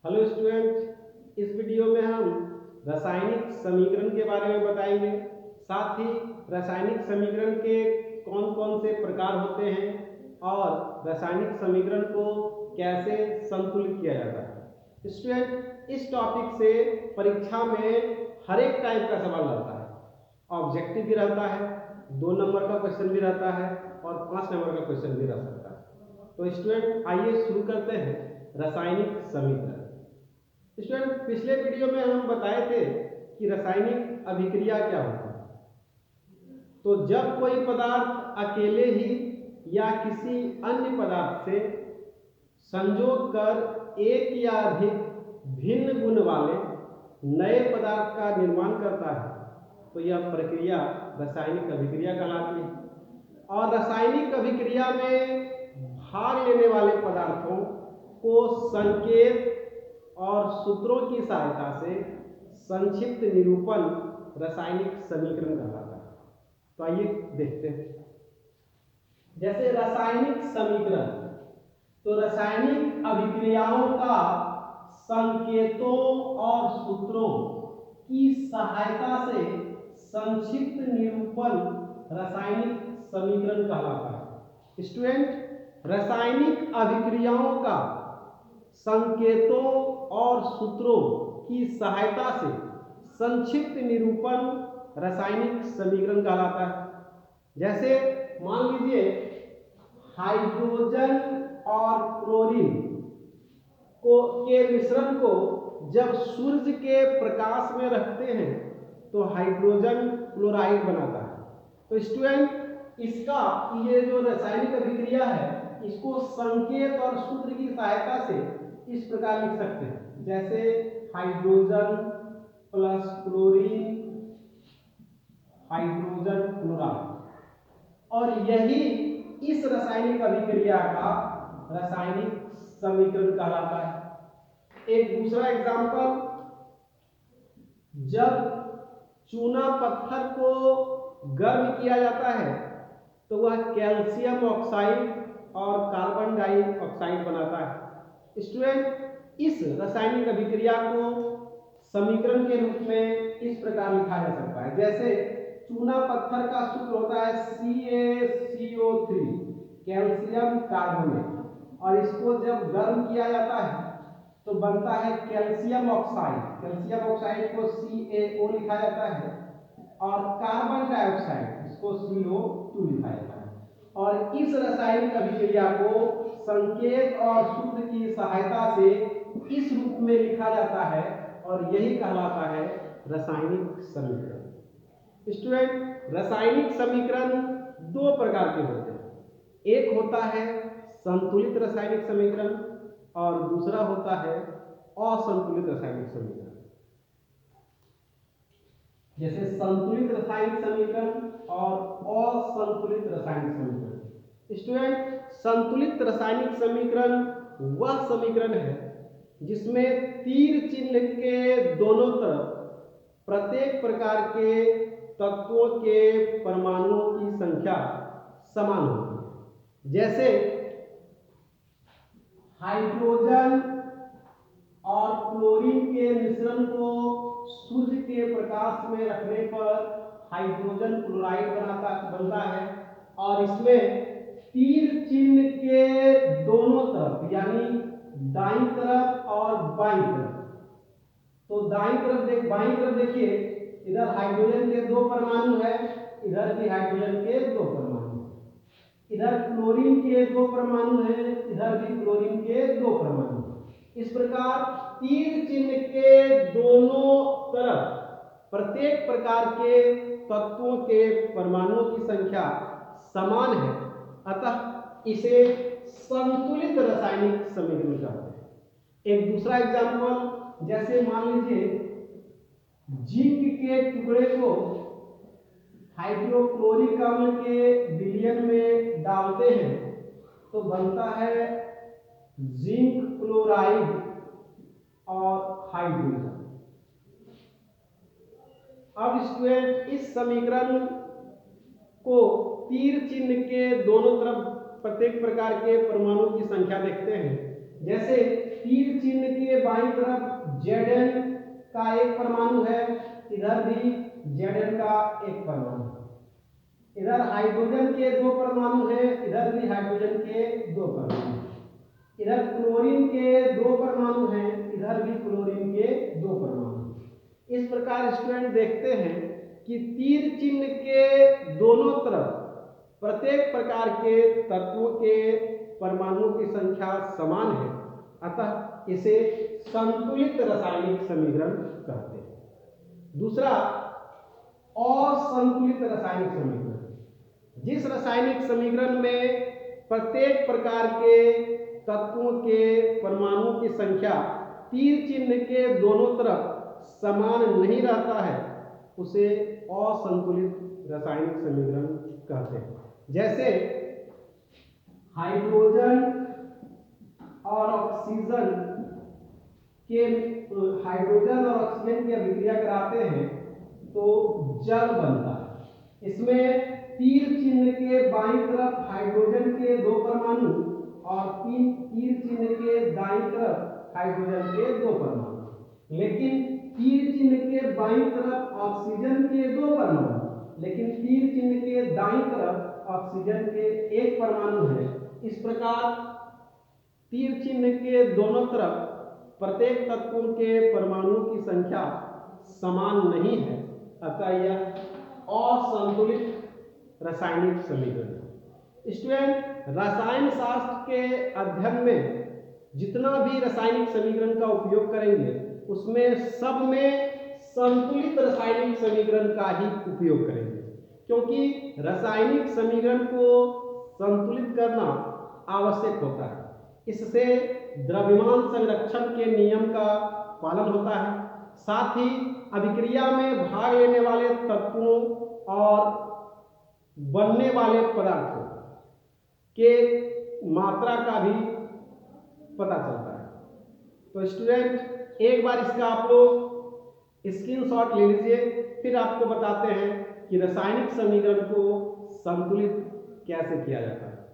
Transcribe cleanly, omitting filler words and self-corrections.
Hello student, इस video में हम रासायनिक समीकरण के बारे में बताएंगे। साथ ही रासायनिक समीकरण के कौन कौन से प्रकार होते हैं और रासायनिक समीकरण को कैसे संतुलित किया जाता है। स्टूडेंट, इस टॉपिक से परीक्षा में हर एक टाइप का सवाल रहता है। ऑब्जेक्टिव भी रहता है, 2 नंबर का क्वेश्चन भी रहता है और 5 नंबर का क्वेश्चन भी रह सकता है। तो स्टूडेंट, आइए शुरू करते हैं रासायनिक समीकरण। स्टूडेंट, पिछले वीडियो में हम बताए थे कि रासायनिक अभिक्रिया क्या होता है। तो जब कोई पदार्थ अकेले ही या किसी अन्य पदार्थ से संजोग कर एक या अधिक भिन्न गुण वाले नए पदार्थ का निर्माण करता है, तो यह प्रक्रिया रासायनिक अभिक्रिया कहलाती है। और रासायनिक अभिक्रिया में भाग लेने वाले पदार्थों को संकेत और सूत्रों की सहायता से संक्षिप्त निरूपण रासायनिक समीकरण कहलाता है। तो आइए देखते हैं। जैसे रासायनिक समीकरण, तो रासायनिक अभिक्रियाओं का संकेतों और सूत्रों की सहायता से संक्षिप्त निरूपण रासायनिक समीकरण कहलाता है। स्टूडेंट, रासायनिक अभिक्रियाओं का संकेतों और सूत्रों की सहायता से संक्षिप्त निरूपण रासायनिक समीकरण कहलाता है। जैसे मान लीजिए हाइड्रोजन और क्लोरीन के मिश्रण को जब सूर्य के प्रकाश में रखते हैं तो हाइड्रोजन क्लोराइड बनाता है। तो स्टूडेंट, इसका ये जो रासायनिक अभिक्रिया है, इसको संकेत और सूत्र की सहायता से इस प्रकार लिख सकते हैं। जैसे hydrogen plus chlorine hydrogen chloride, और यही इस रासायनिक अभिक्रिया का रासायनिक समीकरण कहलाता है। एक दूसरा एग्जांपल, जब चूना पत्थर को गर्म किया जाता है तो वह कैल्शियम ऑक्साइड और कार्बन डाइऑक्साइड बनाता है। स्टूडेंट, इस रासायनिक अभिक्रिया को समीकरण के रूप में इस प्रकार लिखा जा सकता है। जैसे चूना पत्थर का सूत्र होता है CaCO3, कैल्शियम कार्बोनेट, और इसको जब गर्म किया जाता है तो बनता है कैल्शियम ऑक्साइड। कैल्शियम ऑक्साइड को CaO लिखा जाता है और कार्बन डाइऑक्साइड इसको CO2 लिखा जाता है। और इस रासायनिक अभिक्रिया को संकेत और सूत्र की सहायता से इस रूप में लिखा जाता है और यही कहलाता है रासायनिक समीकरण। स्टूडेंट, रासायनिक समीकरण 2 प्रकार के होते हैं। एक होता है संतुलित रासायनिक समीकरण और दूसरा होता है असंतुलित रासायनिक समीकरण। जैसे संतुलित रासायनिक समीकरण और असंतुलित रासायनिक समीकरण। स्टूडेंट, संतुलित रासायनिक समीकरण वह समीकरण है जिसमें तीर चिन्ह के दोनों तरफ प्रत्येक प्रकार के तत्वों के परमाणुओं की संख्या समान होती है। जैसे हाइड्रोजन और क्लोरीन के मिश्रण को सूर्य के प्रकाश में रखने पर हाइड्रोजन क्लोराइड बनता है, और इसमें तीर चिन्ह के दोनों तरफ यानी दाईं तरफ और बाईं तरफ, तो बाईं तरफ देखिए, इधर हाइड्रोजन के 2 परमाणु है, इधर भी हाइड्रोजन के 2 परमाणु, इधर क्लोरीन के 2 परमाणु है, इधर भी क्लोरीन के 2 परमाणु। इस प्रकार तीर चिन्ह के दोनों तरफ प्रत्येक प्रकार के तत्वों के परमाणुओं की संख्या समान है, अतः इसे संतुलित रासायनिक समीकरण कहते हैं। एक दूसरा एग्जांपल, जैसे मान लीजिए जिंक के टुकड़े को हाइड्रोक्लोरिक अम्ल के विलयन में डालते हैं तो बनता है जिंक क्लोराइड और हाइड्रोजन। अब स्टूडेंट, इस समीकरण को तीर चिन्ह के दोनों तरफ प्रत्येक प्रकार के परमाणु की संख्या देखते हैं। जैसे तीर चिन्ह के बाईं तरफ Zn का एक परमाणु है, इधर भी Zn का एक परमाणु है। इधर हाइड्रोजन के दो परमाणु हैं, इधर भी हाइड्रोजन के दो परमाणु हैं। इधर क्लोरीन के दो परमाणु हैं, इधर भी क्लोरीन के दो परमाणु। इस प्रकार स्टूडेंट देखते हैं कि तीर चिन्ह के दोनों तरफ प्रत्येक प्रकार के तत्वों के परमाणुओं की संख्या समान है, अतः इसे संतुलित रासायनिक समीकरण कहते हैं। दूसरा, असंतुलित रासायनिक समीकरण। जिस रासायनिक समीकरण में प्रत्येक प्रकार के तत्वों के परमाणुओं की संख्या तीर चिन्ह के दोनों तरफ समान नहीं रहता है, उसे असंतुलित रासायनिक समीकरण कहते हैं। जैसे हाइड्रोजन और ऑक्सीजन की अभिक्रिया कराते हैं तो जल बनता है। इसमें तीर चिन्ह के बाईं तरफ हाइड्रोजन के दो परमाणु और तीर चिन्ह के दाईं तरफ हाइड्रोजन के दो परमाणु, लेकिन तीर चिन्ह के बाईं तरफ ऑक्सीजन के दो परमाणु, लेकिन तीर चिन्ह के दाईं तरफ ऑक्सीजन के एक परमाणु है। इस प्रकार तीर चिन्ह के दोनों तरफ प्रत्येक तत्वों के परमाणुओं की संख्या समान नहीं है, अतः यह असंतुलित रासायनिक समीकरण। स्टूडेंट, रसायन शास्त्र के अध्ययन में जितना भी रासायनिक समीकरण का उपयोग करेंगे उसमें सब में संतुलित रासायनिक समीकरण का ही उपयोग करेंगे, क्योंकि रासायनिक समीकरण को संतुलित करना आवश्यक होता है। इससे द्रव्यमान संरक्षण के नियम का पालन होता है, साथ ही अभिक्रिया में भाग लेने वाले तत्वों और बनने वाले पदार्थों के मात्रा का भी पता चलता है। तो स्टूडेंट, एक बार इसका आप लोग स्क्रीनशॉट ले लीजिए, फिर आपको बताते हैं कि रासायनिक समीकरण को संतुलित कैसे किया जाता है।